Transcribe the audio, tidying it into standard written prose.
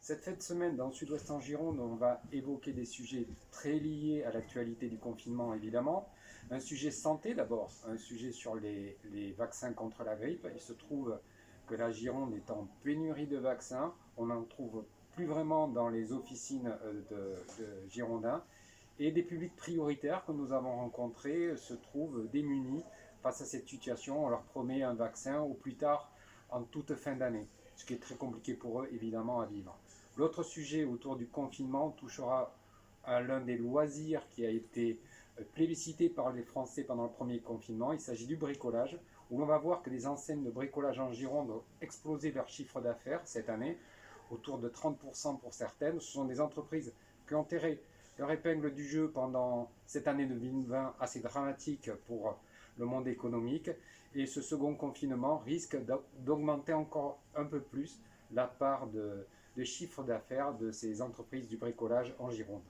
Cette fin de semaine, dans le Sud-Ouest en Gironde, on va évoquer des sujets très liés à l'actualité du confinement, évidemment. Un sujet santé d'abord, un sujet sur les vaccins contre la grippe. Il se trouve que la Gironde est en pénurie de vaccins. On n'en trouve plus vraiment dans les officines de Girondins. Et des publics prioritaires que nous avons rencontrés se trouvent démunis face à cette situation. On leur promet un vaccin au plus tard en toute fin d'année, ce qui est très compliqué pour eux évidemment à vivre. L'autre sujet autour du confinement touchera à l'un des loisirs qui a été plébiscité par les Français pendant le premier confinement. Il s'agit du bricolage, où l'on va voir que les enseignes de bricolage en Gironde ont explosé leur chiffre d'affaires cette année, autour de 30% pour certaines. Ce sont des entreprises qui ont tiré leur épingle du jeu pendant cette année de 2020 assez dramatique pour le monde économique. Et ce second confinement risque d'augmenter encore un peu plus la part de chiffre d'affaires de ces entreprises du bricolage en Gironde.